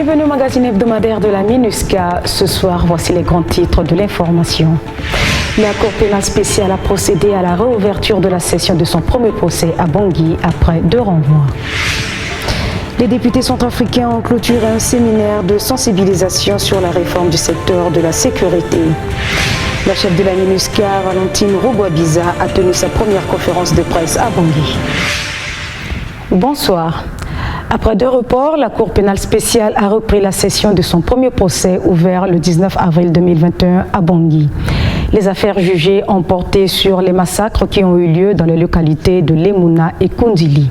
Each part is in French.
Bienvenue au magazine hebdomadaire de la MINUSCA. Ce soir, voici les grands titres de l'information. La Cour pénale spéciale a procédé à la réouverture de la session de son premier procès à Bangui après 2 renvois. Les députés centrafricains ont clôturé un séminaire de sensibilisation sur la réforme du secteur de la sécurité. La chef de la MINUSCA, Valentine Rugwabiza, a tenu sa première conférence de presse à Bangui. Bonsoir. Après 2 reports, la Cour pénale spéciale a repris la session de son premier procès ouvert le 19 avril 2021 à Bangui. Les affaires jugées ont porté sur les massacres qui ont eu lieu dans les localités de Lemuna et Kundili.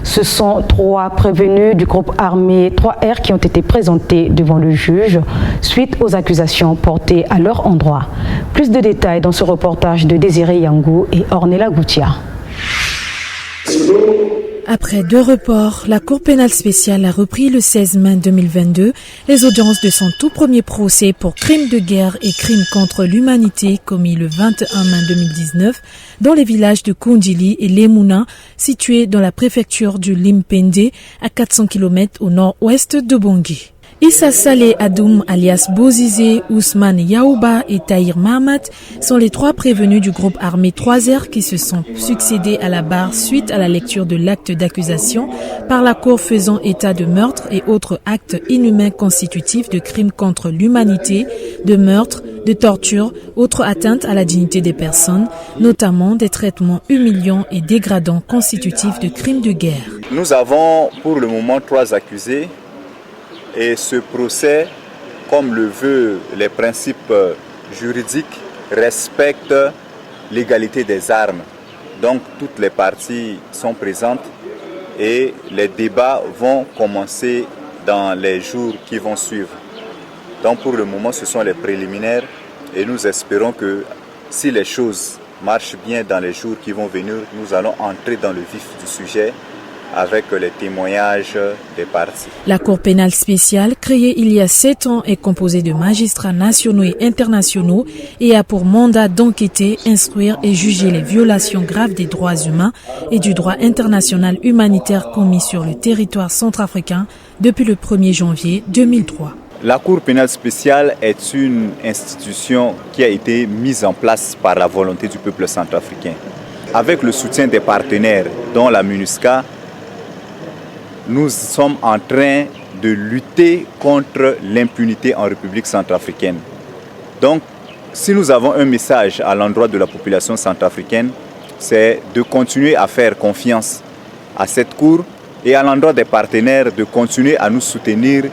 Ce sont 3 prévenus du groupe armé 3R qui ont été présentés devant le juge suite aux accusations portées à leur endroit. Plus de détails dans ce reportage de Désiré Yangou et Ornella Goutia. Après 2 reports, la Cour pénale spéciale a repris le 16 mai 2022 les audiences de son tout premier procès pour crimes de guerre et crimes contre l'humanité commis le 21 mai 2019 dans les villages de Kundili et Lemuna, situés dans la préfecture du Limpende, à 400 km au nord-ouest de Bangui. Issa Saleh Adoum alias Bozizé, Ousmane Yaouba et Tahir Mahamat sont les 3 prévenus du groupe armé 3R qui se sont succédés à la barre suite à la lecture de l'acte d'accusation par la Cour faisant état de meurtre et autres actes inhumains constitutifs de crimes contre l'humanité, de meurtre, de torture, autres atteintes à la dignité des personnes, notamment des traitements humiliants et dégradants constitutifs de crimes de guerre. Nous avons pour le moment 3 accusés. Et ce procès, comme le veulent les principes juridiques, respecte l'égalité des armes. Donc toutes les parties sont présentes et les débats vont commencer dans les jours qui vont suivre. Donc pour le moment, ce sont les préliminaires et nous espérons que si les choses marchent bien dans les jours qui vont venir, nous allons entrer dans le vif du sujet avec les témoignages des parties. La Cour pénale spéciale, créée il y a 7 ans, est composée de magistrats nationaux et internationaux et a pour mandat d'enquêter, instruire et juger les violations graves des droits humains et du droit international humanitaire commis sur le territoire centrafricain depuis le 1er janvier 2003. La Cour pénale spéciale est une institution qui a été mise en place par la volonté du peuple centrafricain. Avec le soutien des partenaires, dont la MINUSCA, nous sommes en train de lutter contre l'impunité en République centrafricaine. Donc, si nous avons un message à l'endroit de la population centrafricaine, c'est de continuer à faire confiance à cette Cour et à l'endroit des partenaires de continuer à nous soutenir,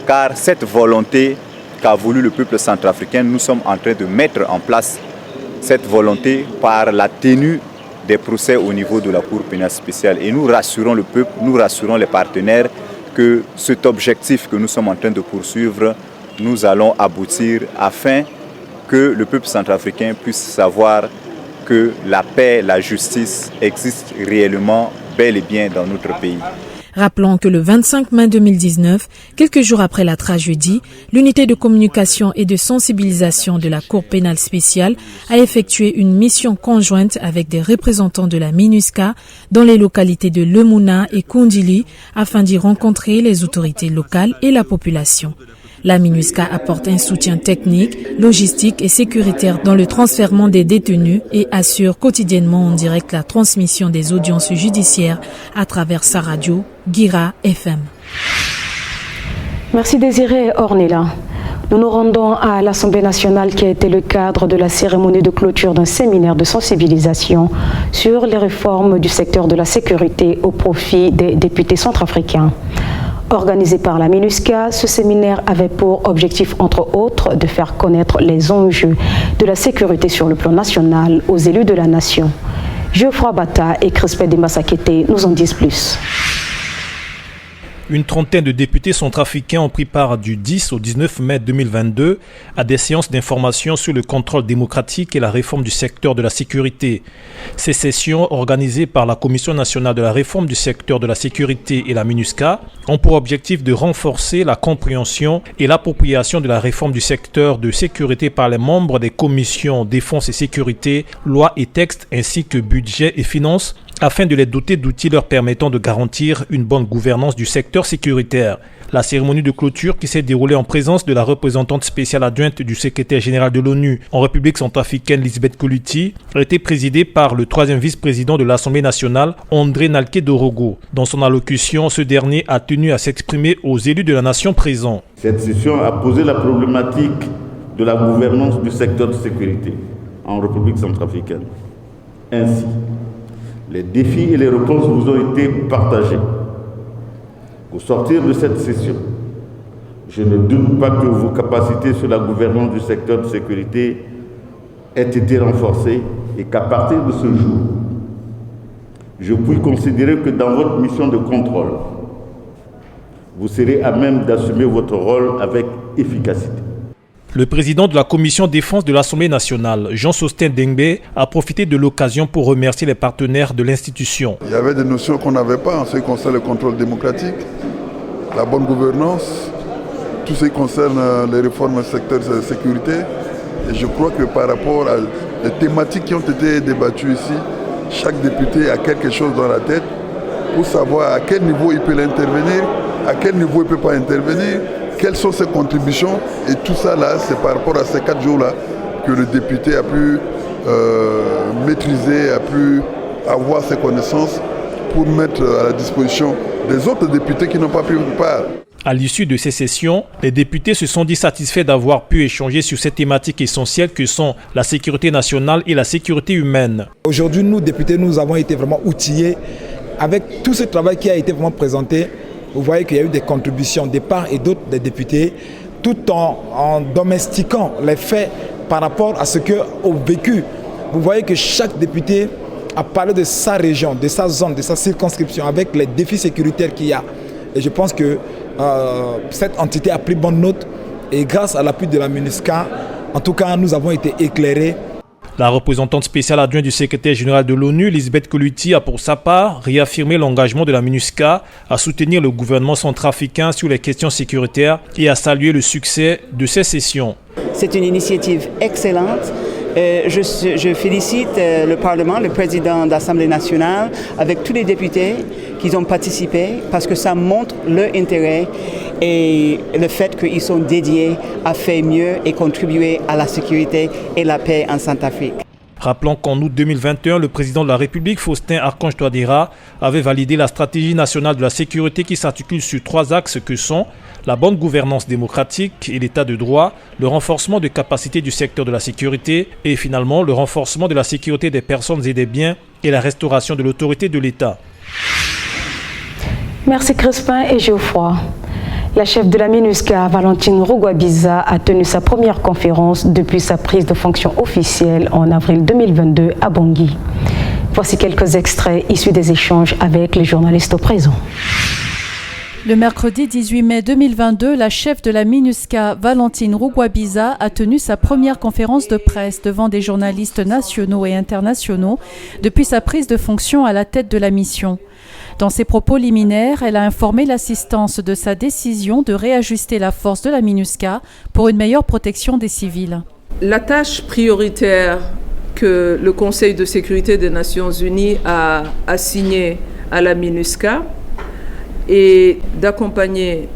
car cette volonté qu'a voulu le peuple centrafricain, nous sommes en train de mettre en place cette volonté par la tenue des procès au niveau de la Cour pénale spéciale. Et nous rassurons le peuple, nous rassurons les partenaires que cet objectif que nous sommes en train de poursuivre, nous allons aboutir afin que le peuple centrafricain puisse savoir que la paix, la justice existent réellement bel et bien dans notre pays. Rappelons que le 25 mai 2019, quelques jours après la tragédie, l'unité de communication et de sensibilisation de la Cour pénale spéciale a effectué une mission conjointe avec des représentants de la MINUSCA dans les localités de Lemuna et Kundili afin d'y rencontrer les autorités locales et la population. La MINUSCA apporte un soutien technique, logistique et sécuritaire dans le transfèrement des détenus et assure quotidiennement en direct la transmission des audiences judiciaires à travers sa radio, Guira FM. Merci Désiré et Ornella. Nous nous rendons à l'Assemblée nationale qui a été le cadre de la cérémonie de clôture d'un séminaire de sensibilisation sur les réformes du secteur de la sécurité au profit des députés centrafricains. Organisé par la MINUSCA, ce séminaire avait pour objectif, entre autres, de faire connaître les enjeux de la sécurité sur le plan national aux élus de la nation. Geoffroy Bata et Crispin Dembassa-Kété nous en disent plus. Une trentaine de députés centrafricains ont pris part du 10 au 19 mai 2022 à des séances d'information sur le contrôle démocratique et la réforme du secteur de la sécurité. Ces sessions, organisées par la Commission nationale de la réforme du secteur de la sécurité et la MINUSCA, ont pour objectif de renforcer la compréhension et l'appropriation de la réforme du secteur de sécurité par les membres des commissions défense et sécurité, loi et texte ainsi que budget et finances, afin de les doter d'outils leur permettant de garantir une bonne gouvernance du secteur sécuritaire. La cérémonie de clôture, qui s'est déroulée en présence de la représentante spéciale adjointe du secrétaire général de l'ONU en République centrafricaine, Lisbeth Koluti, a été présidée par le troisième vice-président de l'Assemblée nationale, André Nalke-Dorogo. Dans son allocution, ce dernier a tenu à s'exprimer aux élus de la nation présents. Cette session a posé la problématique de la gouvernance du secteur de sécurité en République centrafricaine. Ainsi, les défis et les réponses vous ont été partagés. Au sortir de cette session, je ne doute pas que vos capacités sur la gouvernance du secteur de sécurité aient été renforcées et qu'à partir de ce jour, je puis considérer que dans votre mission de contrôle, vous serez à même d'assumer votre rôle avec efficacité. Le président de la commission défense de l'Assemblée nationale, Jean-Sostin Dengbe, a profité de l'occasion pour remercier les partenaires de l'institution. Il y avait des notions qu'on n'avait pas en ce qui concerne le contrôle démocratique, la bonne gouvernance, tout ce qui concerne les réformes du secteur de la sécurité. Et je crois que par rapport à les thématiques qui ont été débattues ici, chaque député a quelque chose dans la tête pour savoir à quel niveau il peut intervenir, à quel niveau il ne peut pas intervenir, quelles sont ses contributions. Et tout ça là, c'est par rapport à ces 4 jours-là que le député a pu maîtriser, a pu avoir ses connaissances pour mettre à la disposition des autres députés qui n'ont pas pu part. À l'issue de ces sessions, les députés se sont dit satisfaits d'avoir pu échanger sur ces thématiques essentielles que sont la sécurité nationale et la sécurité humaine. Aujourd'hui, nous, députés, nous avons été vraiment outillés avec tout ce travail qui a été vraiment présenté. Vous voyez qu'il y a eu des contributions des part et d'autres des députés, tout en domestiquant les faits par rapport à ce qu'au vécu. Vous voyez que chaque député a parlé de sa région, de sa zone, de sa circonscription, avec les défis sécuritaires qu'il y a. Et je pense que cette entité a pris bonne note et grâce à l'appui de la MINUSCA, en tout cas, nous avons été éclairés. La représentante spéciale adjointe du secrétaire général de l'ONU, Lisbeth Koluti, a pour sa part réaffirmé l'engagement de la MINUSCA à soutenir le gouvernement centrafricain sur les questions sécuritaires et à saluer le succès de ces sessions. C'est une initiative excellente. Je félicite le Parlement, le président de l'Assemblée nationale, avec tous les députés qui ont participé, parce que ça montre leur intérêt et le fait qu'ils sont dédiés à faire mieux et contribuer à la sécurité et la paix en Centrafrique. Rappelons qu'en août 2021, le président de la République, Faustin Archange Touadéra, avait validé la stratégie nationale de la sécurité qui s'articule sur 3 axes que sont la bonne gouvernance démocratique et l'état de droit, le renforcement des capacités du secteur de la sécurité et finalement le renforcement de la sécurité des personnes et des biens et la restauration de l'autorité de l'État. Merci Crispin et Geoffroy. La chef de la MINUSCA, Valentine Rugwabiza, a tenu sa première conférence depuis sa prise de fonction officielle en avril 2022 à Bangui. Voici quelques extraits issus des échanges avec les journalistes présents. Le mercredi 18 mai 2022, la chef de la MINUSCA, Valentine Rugwabiza, a tenu sa première conférence de presse devant des journalistes nationaux et internationaux depuis sa prise de fonction à la tête de la mission. Dans ses propos liminaires, elle a informé l'assistance de sa décision de réajuster la force de la MINUSCA pour une meilleure protection des civils. La tâche prioritaire que le Conseil de sécurité des Nations Unies a assignée à la MINUSCA est d'accompagner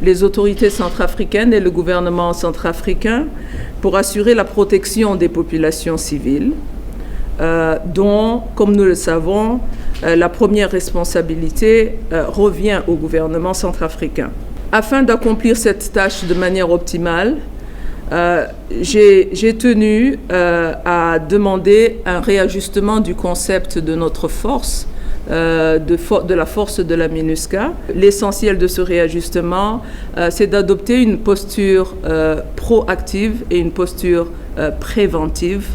les autorités centrafricaines et le gouvernement centrafricain pour assurer la protection des populations civiles, dont, comme nous le savons, la première responsabilité revient au gouvernement centrafricain. Afin d'accomplir cette tâche de manière optimale, j'ai tenu à demander un réajustement du concept de notre force, de la force de la MINUSCA. L'essentiel de ce réajustement, c'est d'adopter une posture proactive et une posture préventive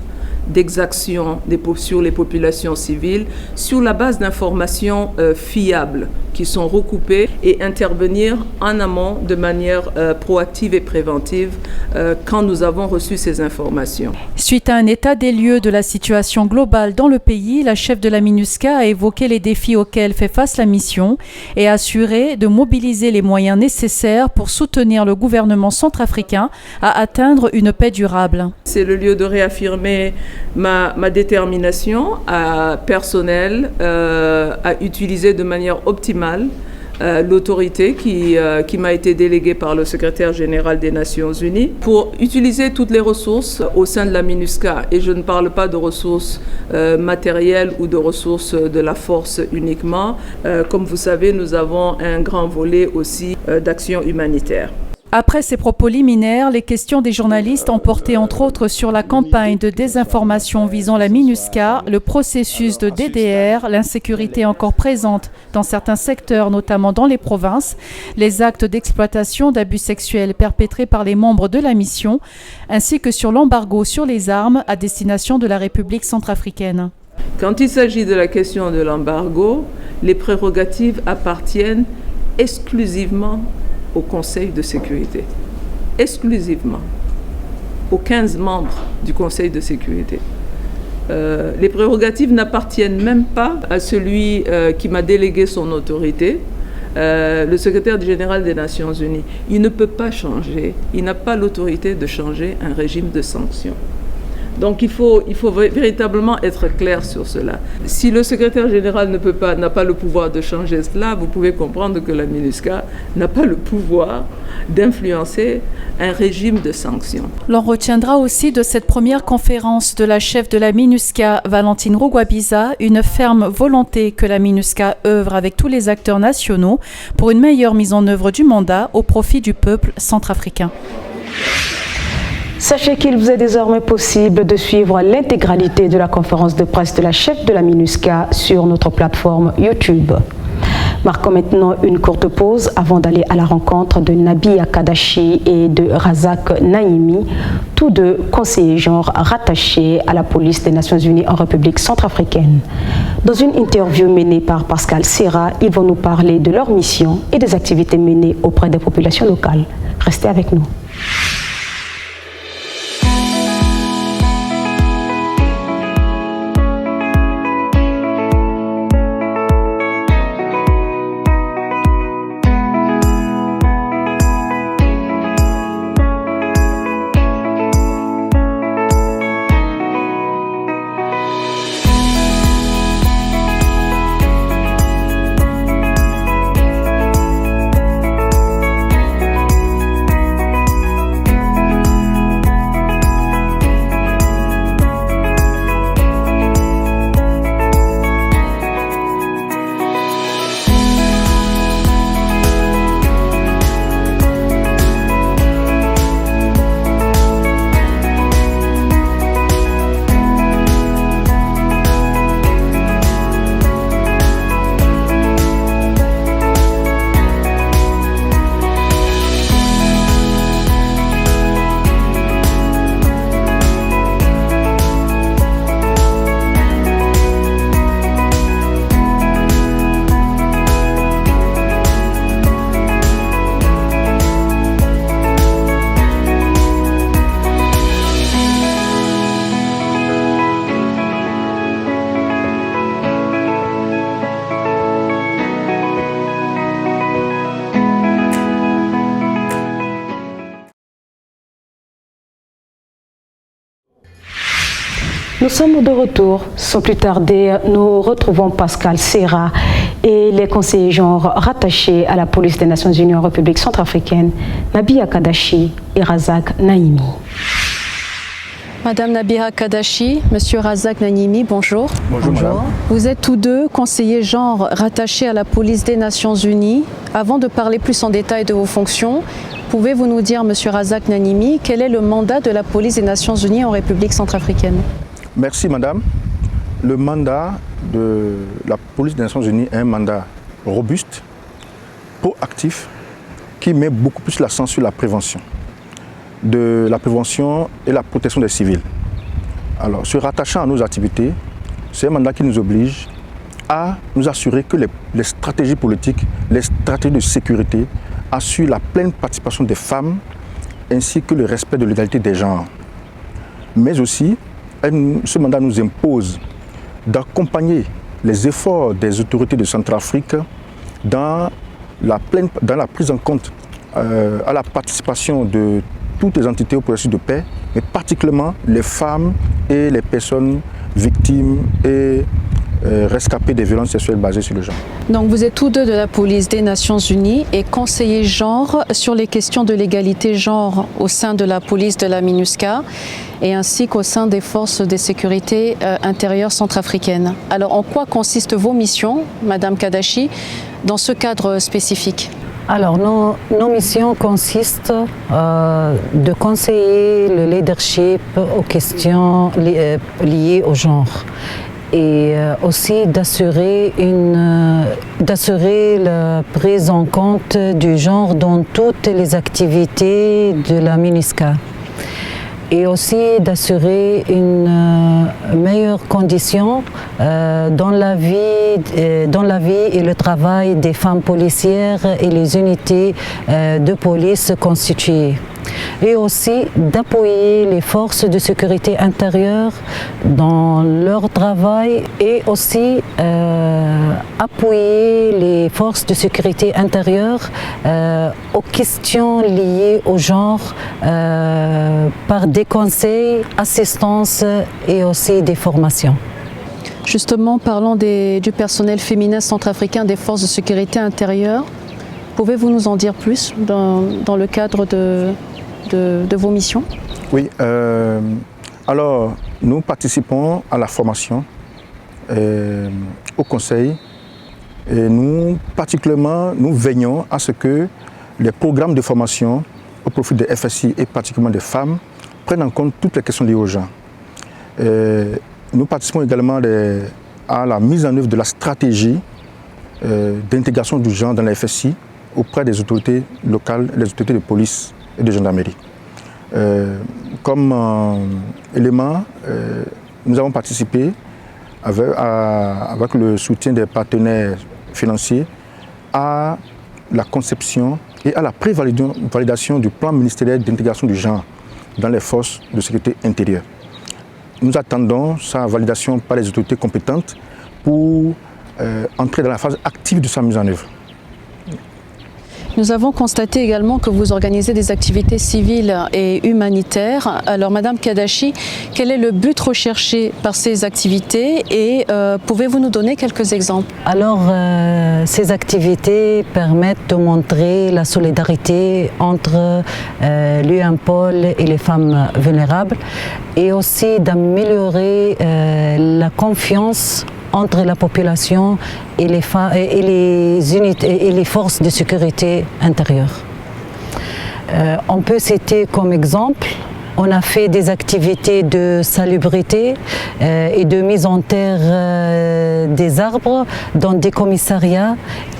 d'exaction sur les populations civiles sur la base d'informations fiables qui sont recoupées et intervenir en amont de manière proactive et préventive quand nous avons reçu ces informations. Suite à un état des lieux de la situation globale dans le pays, la chef de la MINUSCA a évoqué les défis auxquels fait face la mission et a assuré de mobiliser les moyens nécessaires pour soutenir le gouvernement centrafricain à atteindre une paix durable. C'est le lieu de réaffirmer ma détermination personnelle à utiliser de manière optimale l'autorité qui m'a été déléguée par le secrétaire général des Nations Unies pour utiliser toutes les ressources au sein de la MINUSCA. Et je ne parle pas de ressources matérielles ou de ressources de la force uniquement. Comme vous savez, nous avons un grand volet aussi d'action humanitaire. Après ces propos liminaires, les questions des journalistes ont porté entre autres sur la campagne de désinformation visant la MINUSCA, le processus de DDR, l'insécurité encore présente dans certains secteurs, notamment dans les provinces, les actes d'exploitation d'abus sexuels perpétrés par les membres de la mission, ainsi que sur l'embargo sur les armes à destination de la République centrafricaine. Quand il s'agit de la question de l'embargo, les prérogatives appartiennent exclusivement au Conseil de sécurité, exclusivement aux 15 membres du Conseil de sécurité. Les prérogatives n'appartiennent même pas à celui qui m'a délégué son autorité, le secrétaire général des Nations Unies. Il ne peut pas changer, il n'a pas l'autorité de changer un régime de sanctions. Donc il faut véritablement être clair sur cela. Si le secrétaire général n'a pas le pouvoir de changer cela, vous pouvez comprendre que la MINUSCA n'a pas le pouvoir d'influencer un régime de sanctions. L'on retiendra aussi de cette première conférence de la chef de la MINUSCA, Valentine Rugwabiza, une ferme volonté que la MINUSCA œuvre avec tous les acteurs nationaux pour une meilleure mise en œuvre du mandat au profit du peuple centrafricain. Sachez qu'il vous est désormais possible de suivre l'intégralité de la conférence de presse de la chef de la MINUSCA sur notre plateforme YouTube. Marquons maintenant une courte pause avant d'aller à la rencontre de Nabia Kadashi et de Razak Naimi, tous deux conseillers genre rattachés à la police des Nations Unies en République centrafricaine. Dans une interview menée par Pascal Serra, ils vont nous parler de leur mission et des activités menées auprès des populations locales. Restez avec nous. Nous sommes de retour. Sans plus tarder, nous retrouvons Pascal Serra et les conseillers genre rattachés à la police des Nations Unies en République centrafricaine, Nabia Kadashi et Razak Naimi. Madame Nabia Kadashi, Monsieur Razak Naimi, bonjour. Bonjour. Madame. Vous êtes tous deux conseillers genre rattachés à la police des Nations Unies. Avant de parler plus en détail de vos fonctions, pouvez-vous nous dire, Monsieur Razak Naimi, quel est le mandat de la police des Nations Unies en République centrafricaine? Merci Madame. Le mandat de la police des Nations Unies est un mandat robuste, proactif, qui met beaucoup plus l'accent sur la prévention. De la prévention et la protection des civils. Alors, se rattachant à nos activités, c'est un mandat qui nous oblige à nous assurer que les stratégies politiques, les stratégies de sécurité assurent la pleine participation des femmes ainsi que le respect de l'égalité des genres. Mais aussi, ce mandat nous impose d'accompagner les efforts des autorités de Centrafrique dans la prise en compte à la participation de toutes les entités au processus de paix, mais particulièrement les femmes et les personnes victimes et rescapés des violences sexuelles basées sur le genre. Donc vous êtes tous deux de la police des Nations Unies et conseillers genre sur les questions de l'égalité genre au sein de la police de la MINUSCA et ainsi qu'au sein des forces de sécurité intérieures centrafricaines. Alors en quoi consistent vos missions, Madame Kadashi, dans ce cadre spécifique? Alors, nos missions consistent de conseiller le leadership aux questions liées au genre et aussi d'assurer la prise en compte du genre dans toutes les activités de la MINUSCA. Et aussi d'assurer une meilleure condition dans la vie et le travail des femmes policières et les unités de police constituées. Et aussi d'appuyer les forces de sécurité intérieure dans leur travail et aussi appuyer les forces de sécurité intérieure aux questions liées au genre par des conseils, assistance et aussi des formations. Justement, parlons du personnel féminin centrafricain des forces de sécurité intérieure. Pouvez-vous nous en dire plus dans le cadre de vos missions? Oui, alors nous participons à la formation au conseil et nous particulièrement nous veillons à ce que les programmes de formation au profit des FSI et particulièrement des femmes prennent en compte toutes les questions liées au genre. Nous participons également à la mise en œuvre de la stratégie d'intégration du genre dans la FSI auprès des autorités locales, les autorités de police et de gendarmerie. Comme élément, nous avons participé avec le soutien des partenaires financiers à la conception et à la prévalidation du plan ministériel d'intégration du genre dans les forces de sécurité intérieure. Nous attendons sa validation par les autorités compétentes pour entrer dans la phase active de sa mise en œuvre. Nous avons constaté également que vous organisez des activités civiles et humanitaires. Alors Madame Kadashi, quel est le but recherché par ces activités et pouvez-vous nous donner quelques exemples? Alors ces activités permettent de montrer la solidarité entre l'UNPOL et les femmes vulnérables et aussi d'améliorer la confiance entre la population et les unités et les forces de sécurité intérieure. On peut citer comme exemple, on a fait des activités de salubrité et de mise en terre des arbres dans des commissariats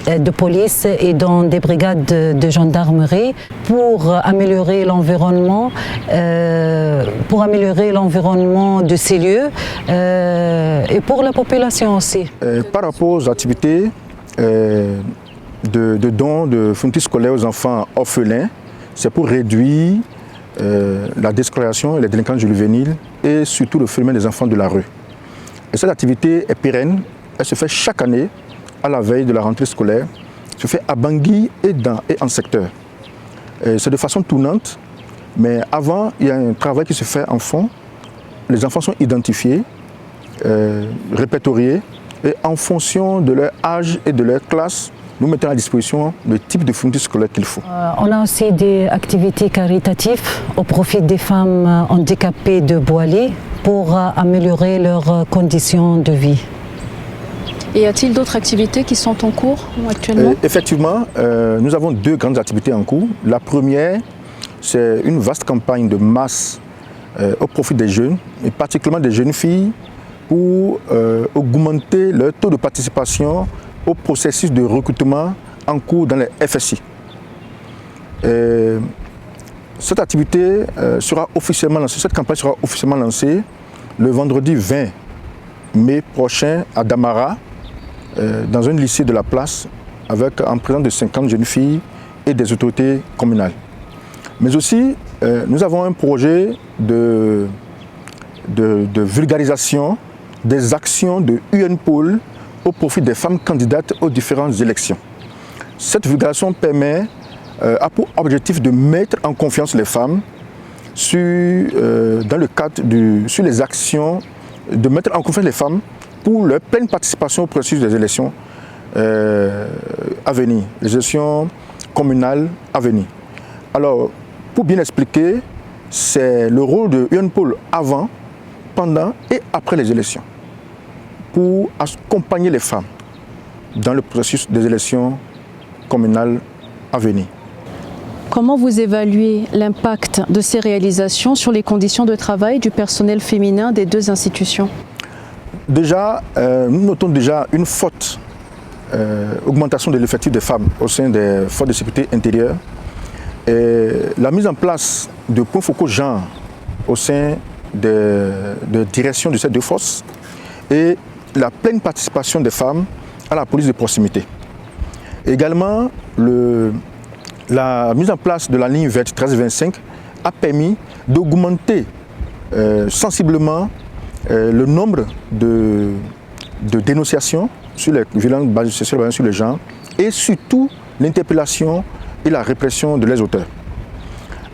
de police et dans des brigades de gendarmerie pour améliorer l'environnement de ces lieux et pour la population aussi. Par rapport aux activités de dons de fournitures scolaires aux enfants orphelins, c'est pour réduire la déscolarisation et les délinquances juvéniles et surtout le phénomène des enfants de la rue. Et cette activité est pérenne, elle se fait chaque année à la veille de la rentrée scolaire, se fait à Bangui et en secteur. C'est de façon tournante, mais avant il y a un travail qui se fait en fond. Les enfants sont identifiés, répertoriés et en fonction de leur âge et de leur classe, nous mettons à disposition le type de fourniture scolaire qu'il faut. On a aussi des activités caritatives au profit des femmes handicapées de Boilé pour améliorer leurs conditions de vie. Et y a-t-il d'autres activités qui sont en cours actuellement? Effectivement, nous avons deux grandes activités en cours. La première, c'est une vaste campagne de masse au profit des jeunes, et particulièrement des jeunes filles, pour augmenter leur taux de participation au processus de recrutement en cours dans les FSI. Cette activité sera officiellement lancée, cette campagne sera officiellement lancée le vendredi 20 mai prochain à Damara, dans un lycée de la place, en présence de 50 jeunes filles et des autorités communales. Mais aussi, nous avons un projet de vulgarisation des actions de UNPOL au profit des femmes candidates aux différentes élections. Cette vulgarisation permet, a pour objectif de mettre en confiance les femmes sur les actions de mettre en confiance les femmes pour leur pleine participation au processus des élections à venir, les élections communales à venir. Alors, pour bien expliquer, c'est le rôle de UNPOL avant, pendant et après les élections, pour accompagner les femmes dans le processus des élections communales à venir. Comment vous évaluez l'impact de ces réalisations sur les conditions de travail du personnel féminin des deux institutions? Déjà, nous notons déjà une forte augmentation de l'effectif des femmes au sein des forces de sécurité intérieure. Et la mise en place de points focaux genre au sein de direction de ces deux forces et la pleine participation des femmes à la police de proximité. Également, la mise en place de la ligne verte 1325 a permis d'augmenter sensiblement le nombre de dénonciations sur les violences basées sur le genre et surtout l'interpellation et la répression de les auteurs.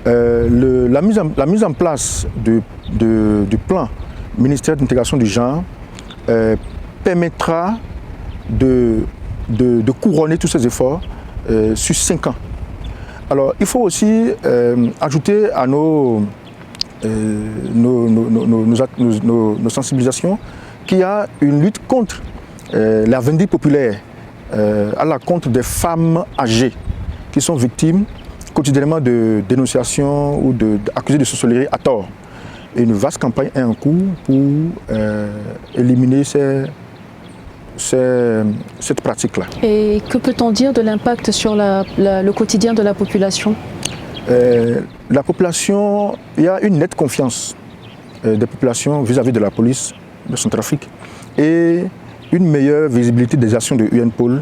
La mise en place du plan ministère d'intégration du genre permettra de couronner tous ces efforts sur 5 ans. Alors, il faut aussi ajouter à nos sensibilisations qu'il y a une lutte contre la vindicte populaire, à la contre des femmes âgées qui sont victimes quotidiennement de dénonciations ou accusées de sorcellerie à tort. Et une vaste campagne est en cours pour éliminer cette pratique-là. Et que peut-on dire de l'impact sur le quotidien de la population? La population, il y a une nette confiance des populations vis-à-vis de la police de Centrafrique et une meilleure visibilité des actions de UNPOL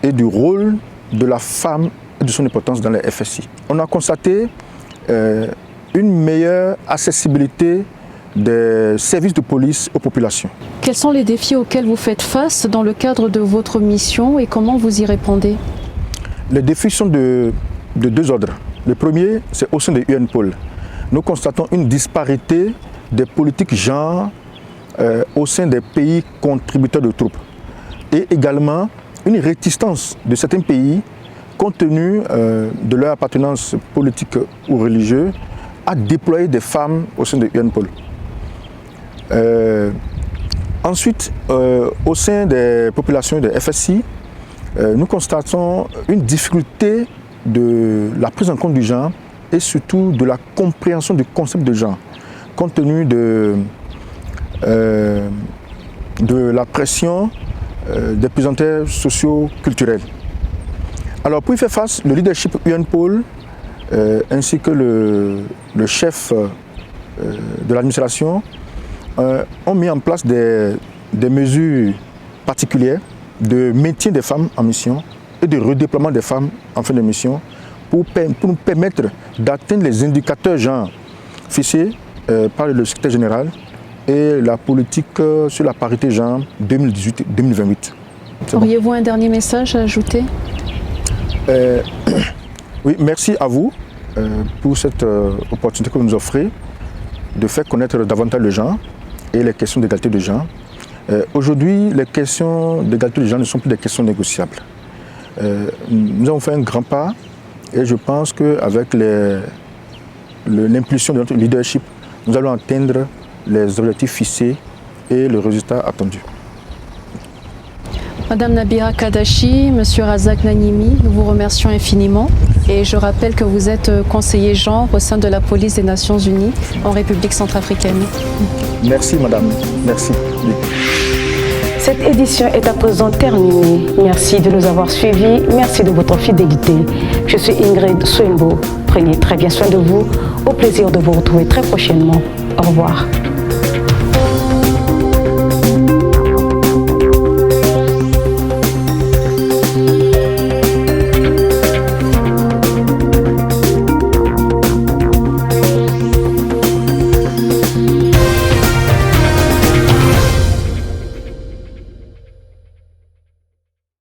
et du rôle de la femme et de son importance dans les FSI. On a constaté une meilleure accessibilité des services de police aux populations. Quels sont les défis auxquels vous faites face dans le cadre de votre mission et comment vous y répondez? Les défis sont de deux ordres. Le premier, c'est au sein de UNPOL. Nous constatons une disparité des politiques genre au sein des pays contributeurs de troupes et également une réticence de certains pays compte tenu de leur appartenance politique ou religieuse à déployer des femmes au sein de UNPOL. Ensuite, au sein des populations de FSI, nous constatons une difficulté de la prise en compte du genre et surtout de la compréhension du concept de genre, compte tenu de la pression des pesanteurs socio-culturels. Alors pour y faire face, le leadership UNPOL ainsi que le chef de l'administration ont mis en place des mesures particulières de maintien des femmes en mission et de redéploiement des femmes en fin de mission pour nous permettre d'atteindre les indicateurs genre fixés par le secrétaire général et la politique sur la parité genre 2018-2028. Auriez-vous un dernier message à ajouter? Oui, merci à vous pour cette opportunité que vous nous offrez de faire connaître davantage le genre et les questions d'égalité de genre. Aujourd'hui, les questions d'égalité de genre ne sont plus des questions négociables. Nous avons fait un grand pas et je pense qu'avec l'impulsion de notre leadership, nous allons atteindre les objectifs fixés et le résultat attendu. Madame Nabira Kadachi, Monsieur Razak Nanimi, nous vous remercions infiniment et je rappelle que vous êtes conseiller genre au sein de la police des Nations Unies en République centrafricaine. Merci Madame, merci. Cette édition est à présent terminée. Merci de nous avoir suivis, merci de votre fidélité. Je suis Ingrid Swembo. Prenez très bien soin de vous. Au plaisir de vous retrouver très prochainement. Au revoir.